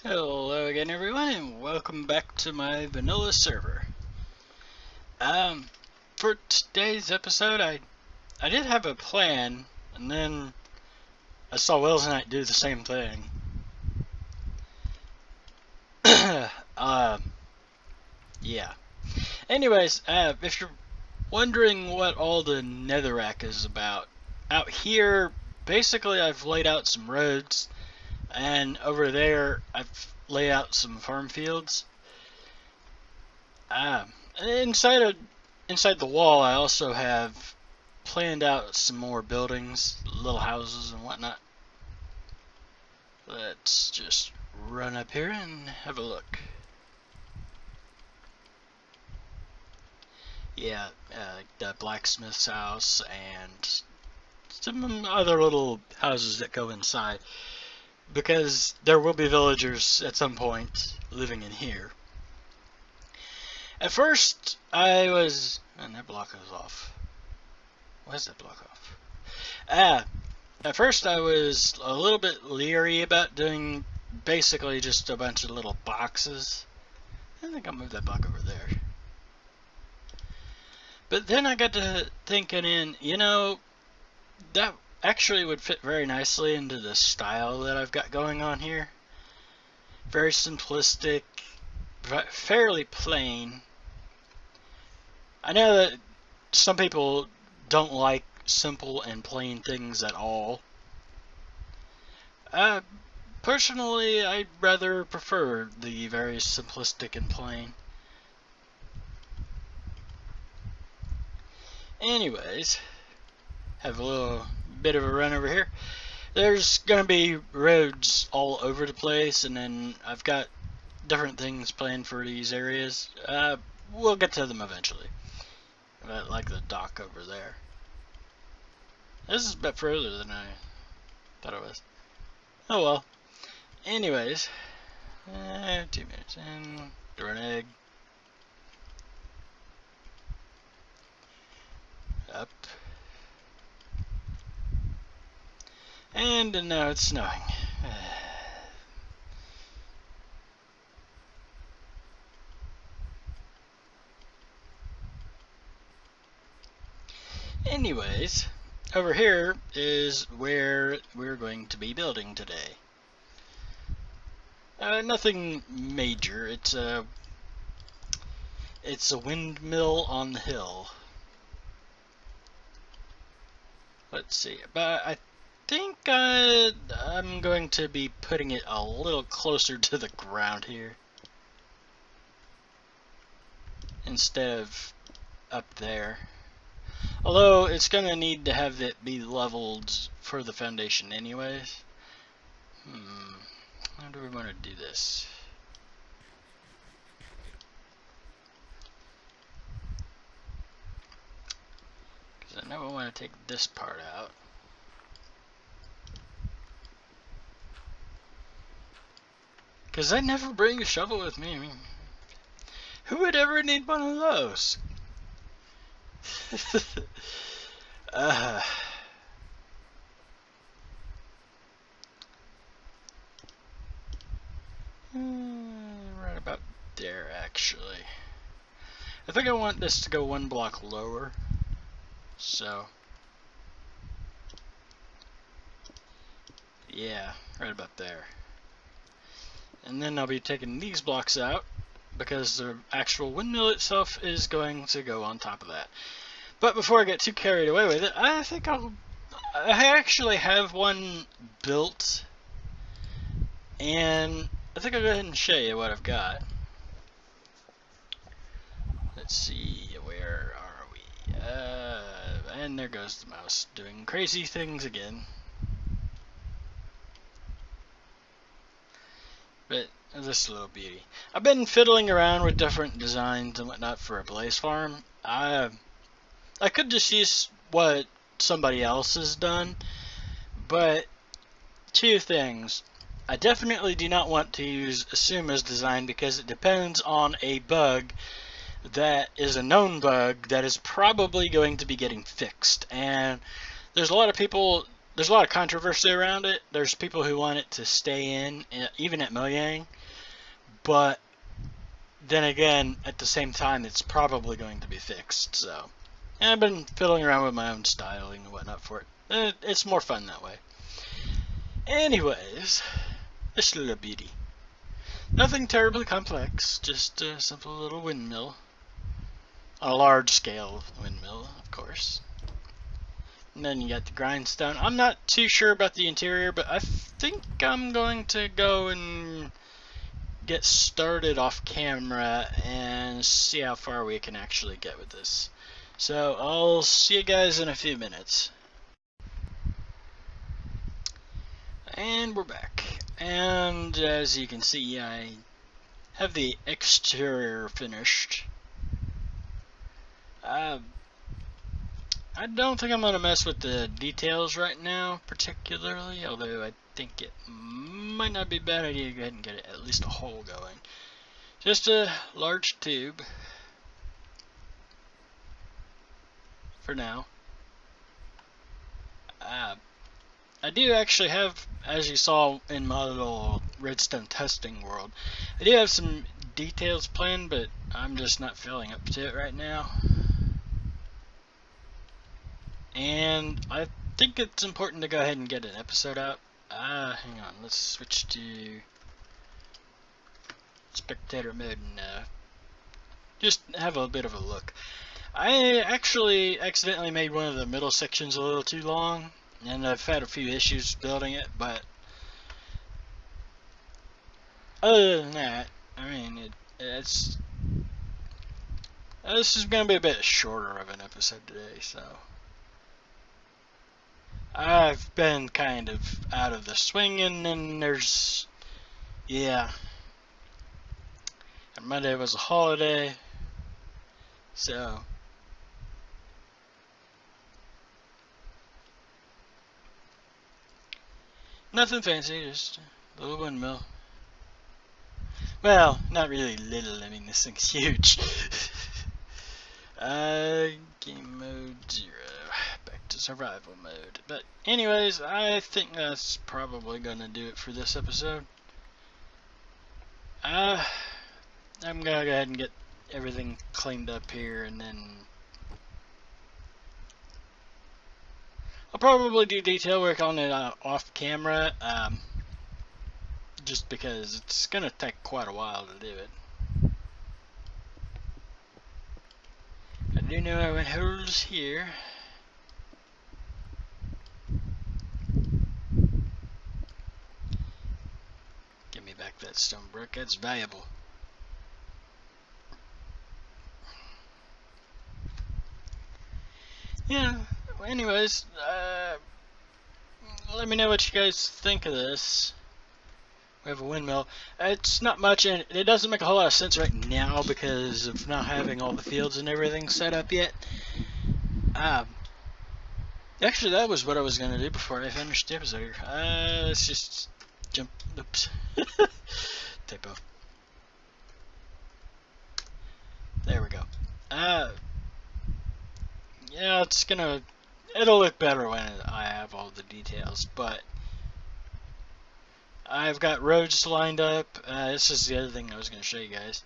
Hello again everyone and welcome back to my vanilla server. For today's episode I did have a plan and then I saw Wells and I do the same thing. Yeah. Anyways, if you're wondering what all the netherrack is about, out here basically I've laid out some roads and over there I've laid out some farm fields. Inside the wall, I also have planned out some more buildings, little houses and whatnot. Let's just run up here and have a look. Yeah, the blacksmith's house and some other little houses that go inside, because there will be villagers at some point living in here. At first, I was... and that block is off. Why is that block off? At first I was a little bit leery about doing basically just a bunch of little boxes. I think I'll move that block over there. But then I got to thinking that actually would fit very nicely into the style that I've got going on here. Very simplistic, fairly plain. I know that some people don't like simple and plain things at all. Personally, I'd rather prefer the very simplistic and plain. Anyways, have a little bit of a run over here. There's gonna be roads all over the place, and then I've got different things planned for these areas. We'll get to them eventually. Like the dock over there. This is a bit further than I thought it was. Oh well. Anyways, 2 minutes in. Throw an egg. Up. And now it's snowing. Anyways, over here is where we're going to be building today. Nothing major. It's a windmill on the hill. Let's see, but I think I'm going to be putting it a little closer to the ground here instead of up there. Although it's going to need to have it be leveled for the foundation anyways. How do we want to do this? Because I know I want to take this part out. Because I never bring a shovel with me. I mean, who would ever need one of those? Right about there, actually. I think I want this to go one block lower. So, yeah, right about there. And then I'll be taking these blocks out because the actual windmill itself is going to go on top of that. But before I get too carried away with it, I think I actually have one built, and I think I'll go ahead and show you what I've got. Let's see, where are we? And there goes the mouse doing crazy things again. But this little beauty. I've been fiddling around with different designs and whatnot for a blaze farm. I could just use what somebody else has done, but two things. I definitely do not want to use Asuma's design because it depends on a bug that is a known bug that is probably going to be getting fixed. And there's a lot of people there's a lot of controversy around it. There's people who want it to stay in, even at Mojang, but then again, at the same time, it's probably going to be fixed. So, and I've been fiddling around with my own styling and whatnot for it. It's more fun that way. Anyways, this little beauty. Nothing terribly complex, just a simple little windmill. A large scale windmill, of course. And then you got the grindstone. I'm not too sure about the interior, but I think I'm going to go and get started off camera and see how far we can actually get with this. So I'll see you guys in a few minutes. And we're back. And as you can see, I have the exterior finished. I don't think I'm going to mess with the details right now, particularly, although I think it might not be a bad idea to go ahead and get at least a hole going. Just a large tube for now. I do actually have, as you saw in my little redstone testing world, I do have some details planned, but I'm just not feeling up to it right now. And I think it's important to go ahead and get an episode out. Hang on, let's switch to spectator mode and just have a bit of a look. I actually accidentally made one of the middle sections a little too long, and I've had a few issues building it, but other than that, I mean, this is going to be a bit shorter of an episode today, so I've been kind of out of the swing, and then there's, yeah, and Monday was a holiday, so nothing fancy, just a little windmill. Well, not really little, I mean this thing's huge. Game mode 0, back to survival mode. But anyways, I think that's probably gonna do it for this episode. I'm gonna go ahead and get everything cleaned up here, and then I'll probably do detail work on it off camera, just because it's gonna take quite a while to do it. I do know I went holes here. Give me back that stone brick, that's valuable. Yeah, anyways, let me know what you guys think of this. We have a windmill. It's not much, and it doesn't make a whole lot of sense right now because of not having all the fields and everything set up yet. Actually, that was what I was going to do before I finished the episode here. Let's just jump. Oops. Typo. There we go. Yeah, it'll look better when I have all the details, but I've got roads lined up. This is the other thing I was going to show you guys.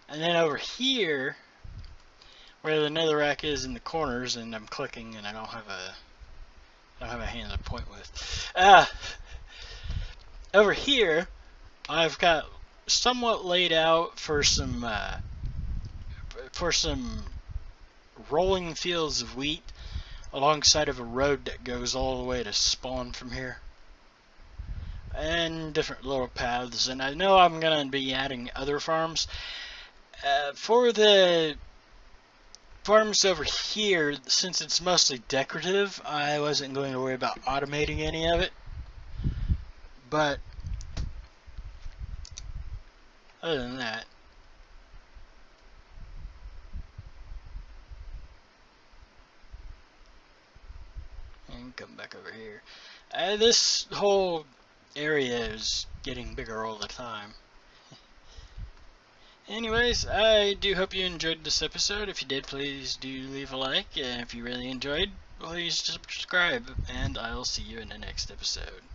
And then over here, where the netherrack is in the corners, and I'm clicking, and I don't have a hand to point with. Over here, I've got somewhat laid out for some rolling fields of wheat alongside of a road that goes all the way to spawn from here, and different little paths. And I know I'm going to be adding other farms. For the farms over here, since it's mostly decorative, I wasn't going to worry about automating any of it. But other than that, and come back over here. This whole area is getting bigger all the time. Anyways, I do hope you enjoyed this episode. If you did, please do leave a like. And if you really enjoyed, please subscribe, and I'll see you in the next episode.